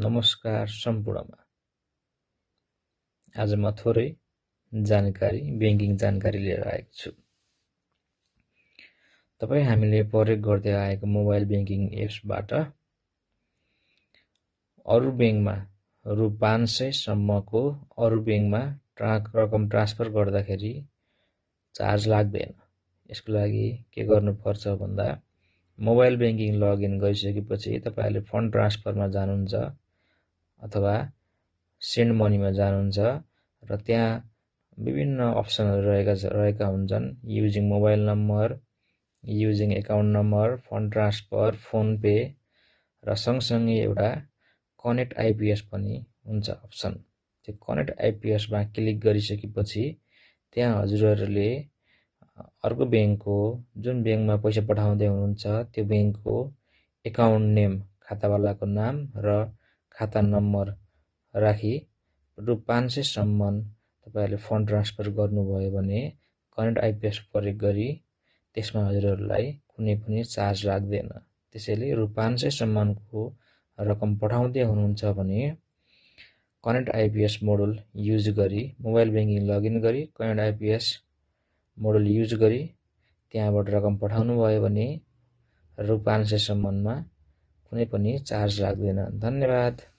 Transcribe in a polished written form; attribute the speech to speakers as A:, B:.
A: नमस्कार सम्पूर्णमा। आज म थोरै ब्याङ्किङ जानकारी लिएर आएको छु। तपाईँ हामीले प्रयोग गर्दै आएको मोबाइल ब्याङ्किङ एप्सबाट अरू ब्याङ्कमा रु 500 सम्मको अरू ब्याङ्कमा रकम ट्रान्सफर गर्दाखेरि चार्ज लाग्दैन। यसको लागि के गर्नुपर्छ भन्दा मोबाइल ब्याङ्किङ लगइन गरिसकेपछि तपाईले फन्ड ट्रान्सफरमा जानुहुन्छ अथवा सेन्ड मनीमा जानुहुन्छ र त्यहाँ विभिन्न अप्सनहरु रहेका हुन्छन्। Using mobile number, using account number, fund transfer, phone pay र सँगसँगै एउटा कनेक्ट आइपीएस पनि हुन्छ अप्सन। त्यो कनेक्ट आइपीएस मा क्लिक गरिसकेपछि त्यहाँ हजुरहरुले अर्को ब्याङ्कको जुन ब्याङ्कमा पैसा पठाउँदै हुनुहुन्छ त्यो ब्याङ्कको एकाउन्ट नेम, खातावालाको नाम र खाता नम्बर राखी रु 500 सम्म तपाईहरुले फन्ड ट्रान्सफर गर्नुभयो भने करेन्ट आइपीएस प्रयोग गरी त्यसमा हजुरहरुलाई कुनै पनि चार्ज लाग्दैन। त्यसैले रु 500 सम्मको रकम पठाउँदै हुनुहुन्छ भने करेन्ट आइपीएस मोडुल युज गरी मोबाइल ब्याङ्किङ लगइन गरी करेन्ट आइपीएस मोडुल युज गरी त्यहाँबाट रकम पठाउनु भयो भने रु 500 सम्ममा कुनै पनि चार्ज लाग्दैन। धन्यवाद।